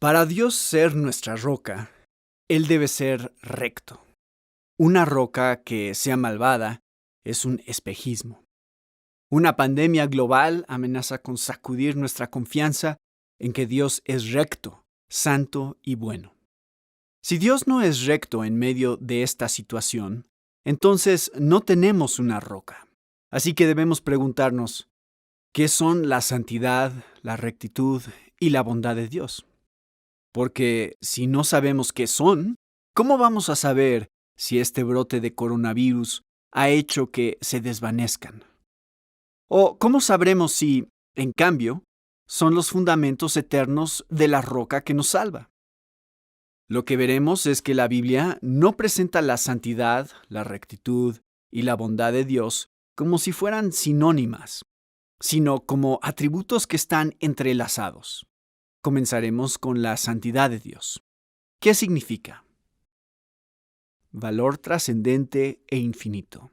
Para Dios ser nuestra roca, Él debe ser recto. Una roca que sea malvada es un espejismo. Una pandemia global amenaza con sacudir nuestra confianza en que Dios es recto, santo y bueno. Si Dios no es recto en medio de esta situación, entonces no tenemos una roca. Así que debemos preguntarnos, ¿qué son la santidad, la rectitud y la bondad de Dios? Porque si no sabemos qué son, ¿cómo vamos a saber si este brote de coronavirus ha hecho que se desvanezcan? ¿O cómo sabremos si, en cambio, son los fundamentos eternos de la roca que nos salva? Lo que veremos es que la Biblia no presenta la santidad, la rectitud y la bondad de Dios como si fueran sinónimas, sino como atributos que están entrelazados. Comenzaremos con la santidad de Dios. ¿Qué significa? Valor trascendente e infinito.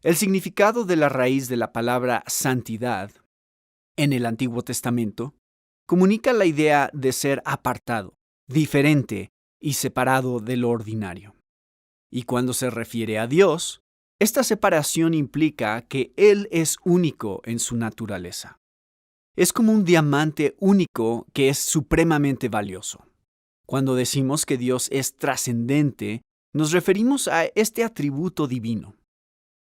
El significado de la raíz de la palabra santidad en el Antiguo Testamento comunica la idea de ser apartado, diferente y separado de lo ordinario. Y cuando se refiere a Dios, esta separación implica que Él es único en su naturaleza. Es como un diamante único que es supremamente valioso. Cuando decimos que Dios es trascendente, nos referimos a este atributo divino.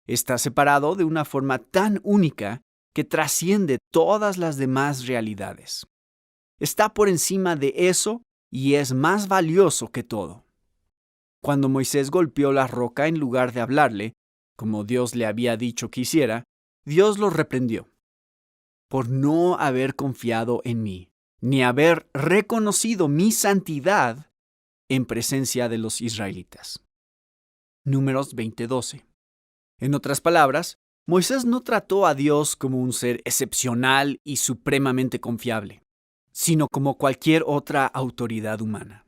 Está separado de una forma tan única que trasciende todas las demás realidades. Está por encima de eso y es más valioso que todo. Cuando Moisés golpeó la roca en lugar de hablarle, como Dios le había dicho que hiciera, Dios lo reprendió por no haber confiado en mí, ni haber reconocido mi santidad en presencia de los israelitas. Números 20:12. En otras palabras, Moisés no trató a Dios como un ser excepcional y supremamente confiable, sino como cualquier otra autoridad humana.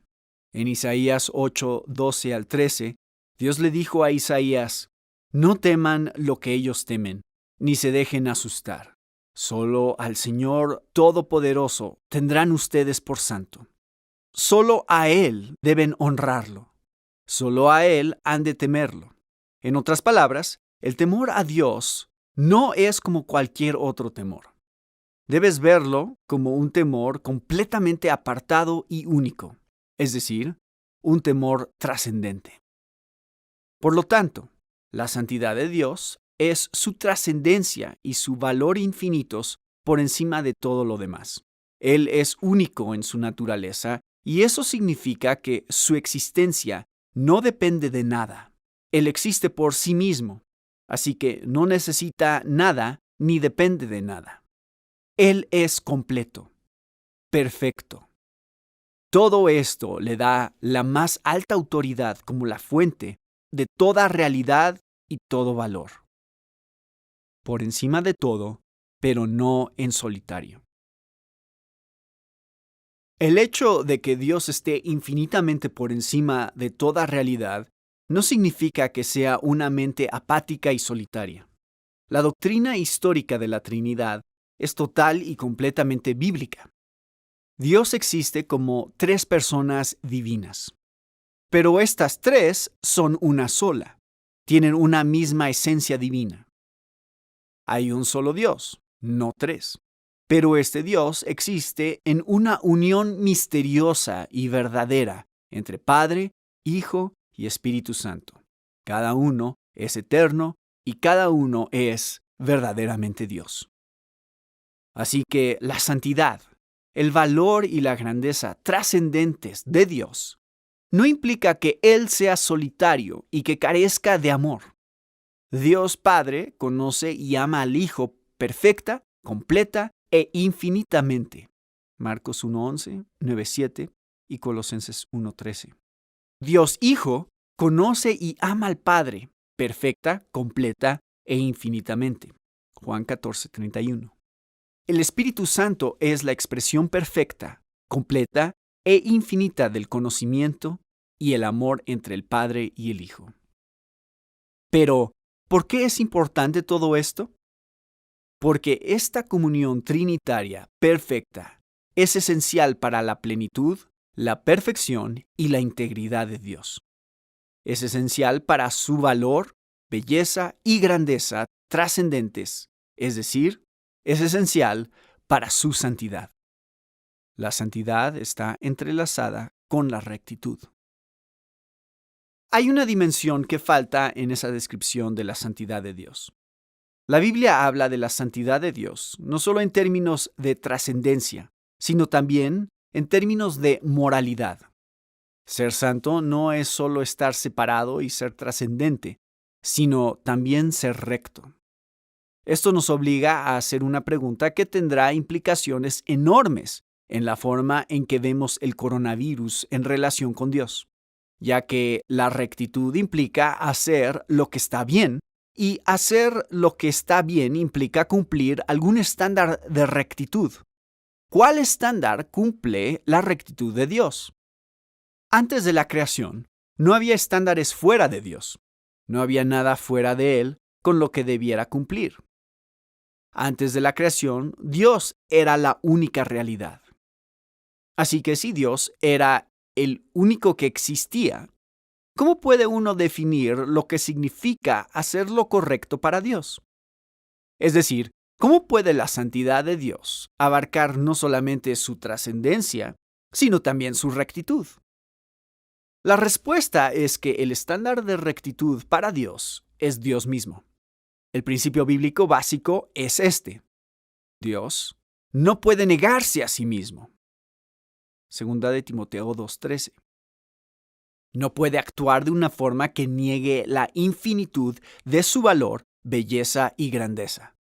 En Isaías 8:12 al 13, Dios le dijo a Isaías, «No teman lo que ellos temen, ni se dejen asustar. Solo al Señor Todopoderoso tendrán ustedes por santo. Solo a Él deben honrarlo. Solo a Él han de temerlo». En otras palabras, el temor a Dios no es como cualquier otro temor. Debes verlo como un temor completamente apartado y único, es decir, un temor trascendente. Por lo tanto, la santidad de Dios es su trascendencia y su valor infinitos por encima de todo lo demás. Él es único en su naturaleza y eso significa que su existencia no depende de nada. Él existe por sí mismo, así que no necesita nada ni depende de nada. Él es completo, perfecto. Todo esto le da la más alta autoridad como la fuente de toda realidad y todo valor. Por encima de todo, pero no en solitario. El hecho de que Dios esté infinitamente por encima de toda realidad no significa que sea una mente apática y solitaria. La doctrina histórica de la Trinidad es total y completamente bíblica. Dios existe como tres personas divinas. Pero estas tres son una sola. Tienen una misma esencia divina. Hay un solo Dios, no tres. Pero este Dios existe en una unión misteriosa y verdadera entre Padre, Hijo y Espíritu Santo. Cada uno es eterno y cada uno es verdaderamente Dios. Así que la santidad, el valor y la grandeza trascendentes de Dios no implica que Él sea solitario y que carezca de amor. Dios Padre conoce y ama al Hijo perfecta, completa e infinitamente. Marcos 1:11, 9:7 y Colosenses 1:13. Dios Hijo conoce y ama al Padre perfecta, completa e infinitamente. Juan 14:31. El Espíritu Santo es la expresión perfecta, completa e infinita del conocimiento y el amor entre el Padre y el Hijo. Pero, ¿por qué es importante todo esto? Porque esta comunión trinitaria perfecta es esencial para la plenitud, la perfección y la integridad de Dios. Es esencial para su valor, belleza y grandeza trascendentes, es decir, es esencial para su santidad. La santidad está entrelazada con la rectitud. Hay una dimensión que falta en esa descripción de la santidad de Dios. La Biblia habla de la santidad de Dios no solo en términos de trascendencia, sino también en términos de moralidad. Ser santo no es solo estar separado y ser trascendente, sino también ser recto. Esto nos obliga a hacer una pregunta que tendrá implicaciones enormes en la forma en que vemos el coronavirus en relación con Dios, ya que la rectitud implica hacer lo que está bien, y hacer lo que está bien implica cumplir algún estándar de rectitud. ¿Cuál estándar cumple la rectitud de Dios? Antes de la creación, no había estándares fuera de Dios. No había nada fuera de Él con lo que debiera cumplir. Antes de la creación, Dios era la única realidad. Así que si Dios era el único que existía, ¿cómo puede uno definir lo que significa hacer lo correcto para Dios? Es decir, ¿cómo puede la santidad de Dios abarcar no solamente su trascendencia, sino también su rectitud? La respuesta es que el estándar de rectitud para Dios es Dios mismo. El principio bíblico básico es este: Dios no puede negarse a sí mismo. Segunda de Timoteo 2:13. No puede actuar de una forma que niegue la infinitud de su valor, belleza y grandeza.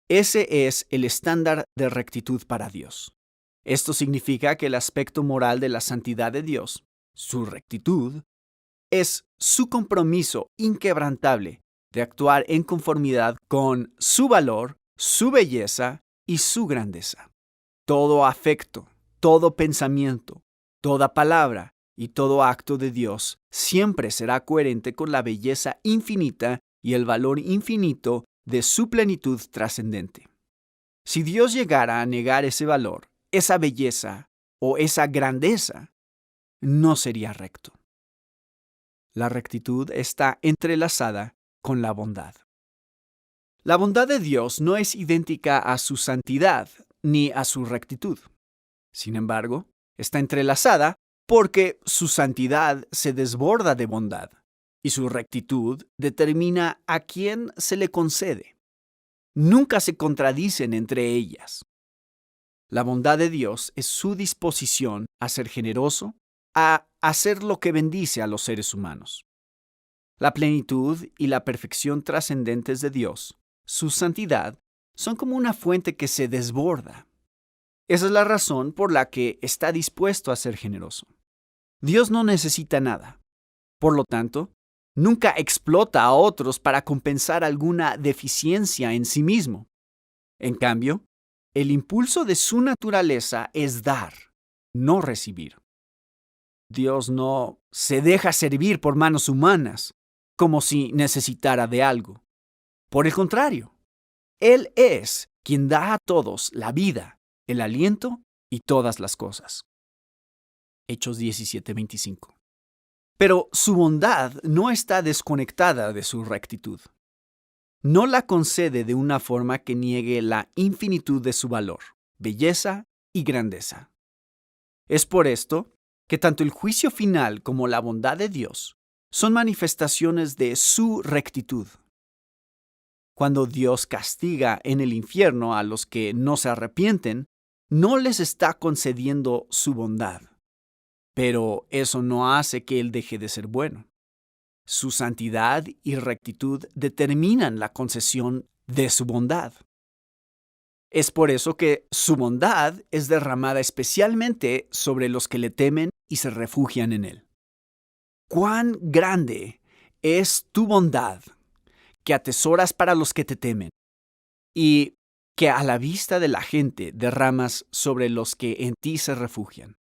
Ese es el estándar de rectitud para Dios. Esto significa que el aspecto moral de la santidad de Dios, su rectitud, es su compromiso inquebrantable de actuar en conformidad con su valor, su belleza y su grandeza. Todo afecto, todo pensamiento, toda palabra y todo acto de Dios siempre será coherente con la belleza infinita y el valor infinito de su plenitud trascendente. Si Dios llegara a negar ese valor, esa belleza o esa grandeza, no sería recto. La rectitud está entrelazada con la bondad. La bondad de Dios no es idéntica a su santidad ni a su rectitud. Sin embargo, está entrelazada porque su santidad se desborda de bondad y su rectitud determina a quién se le concede. Nunca se contradicen entre ellas. La bondad de Dios es su disposición a ser generoso, a hacer lo que bendice a los seres humanos. La plenitud y la perfección trascendentes de Dios, su santidad, son como una fuente que se desborda. Esa es la razón por la que está dispuesto a ser generoso. Dios no necesita nada. Por lo tanto, nunca explota a otros para compensar alguna deficiencia en sí mismo. En cambio, el impulso de su naturaleza es dar, no recibir. Dios no se deja servir por manos humanas, como si necesitara de algo. Por el contrario, Él es quien da a todos la vida, el aliento y todas las cosas. Hechos 17:25. Pero su bondad no está desconectada de su rectitud. No la concede de una forma que niegue la infinitud de su valor, belleza y grandeza. Es por esto que tanto el juicio final como la bondad de Dios son manifestaciones de su rectitud. Cuando Dios castiga en el infierno a los que no se arrepienten, no les está concediendo su bondad. Pero eso no hace que Él deje de ser bueno. Su santidad y rectitud determinan la concesión de su bondad. Es por eso que su bondad es derramada especialmente sobre los que le temen y se refugian en Él. ¡Cuán grande es tu bondad que atesoras para los que te temen y que a la vista de la gente derramas sobre los que en ti se refugian!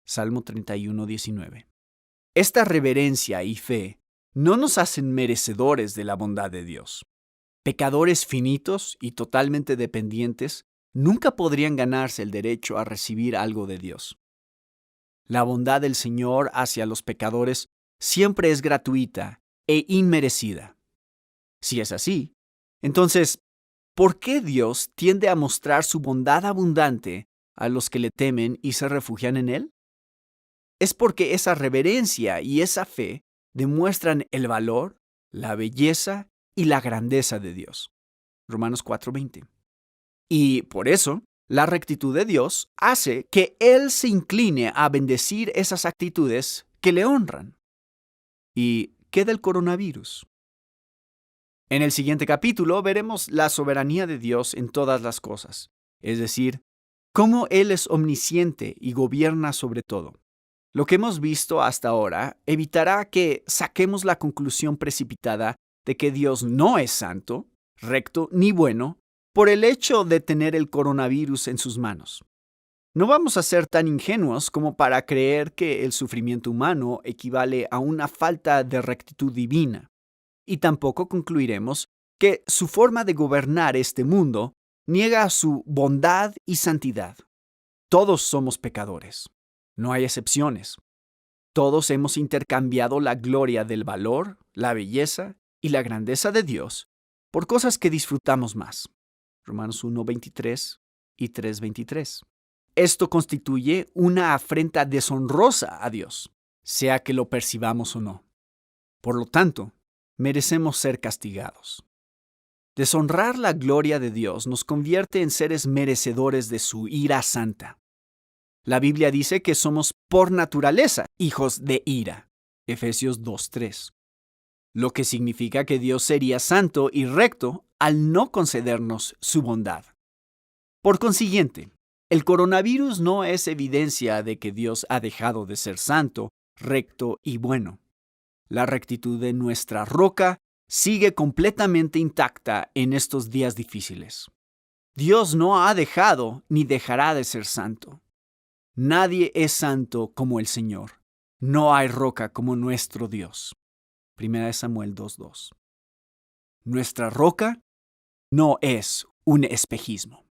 Salmo 31:19. Esta reverencia y fe no nos hacen merecedores de la bondad de Dios. Pecadores finitos y totalmente dependientes, nunca podrían ganarse el derecho a recibir algo de Dios. La bondad del Señor hacia los pecadores siempre es gratuita e inmerecida. Si es así, entonces, ¿por qué Dios tiende a mostrar su bondad abundante a los que le temen y se refugian en Él? Es porque esa reverencia y esa fe demuestran el valor, la belleza y la grandeza de Dios. Romanos 4:20. Y por eso, la rectitud de Dios hace que Él se incline a bendecir esas actitudes que le honran. ¿Y qué del coronavirus? En el siguiente capítulo veremos la soberanía de Dios en todas las cosas, es decir, cómo Él es omnisciente y gobierna sobre todo. Lo que hemos visto hasta ahora evitará que saquemos la conclusión precipitada de que Dios no es santo, recto ni bueno por el hecho de tener el coronavirus en sus manos. No vamos a ser tan ingenuos como para creer que el sufrimiento humano equivale a una falta de rectitud divina. Y tampoco concluiremos que su forma de gobernar este mundo niega su bondad y santidad. Todos somos pecadores. No hay excepciones. Todos hemos intercambiado la gloria del valor, la belleza y la grandeza de Dios por cosas que disfrutamos más. Romanos 1:23 y 3:23. Esto constituye una afrenta deshonrosa a Dios, sea que lo percibamos o no. Por lo tanto, merecemos ser castigados. Deshonrar la gloria de Dios nos convierte en seres merecedores de su ira santa. La Biblia dice que somos por naturaleza hijos de ira. Efesios 2:3. Lo que significa que Dios sería santo y recto al no concedernos su bondad. Por consiguiente, el coronavirus no es evidencia de que Dios ha dejado de ser santo, recto y bueno. La rectitud de nuestra roca sigue completamente intacta en estos días difíciles. Dios no ha dejado ni dejará de ser santo. Nadie es santo como el Señor. No hay roca como nuestro Dios. 1 Samuel 2:2. Nuestra roca no es un espejismo.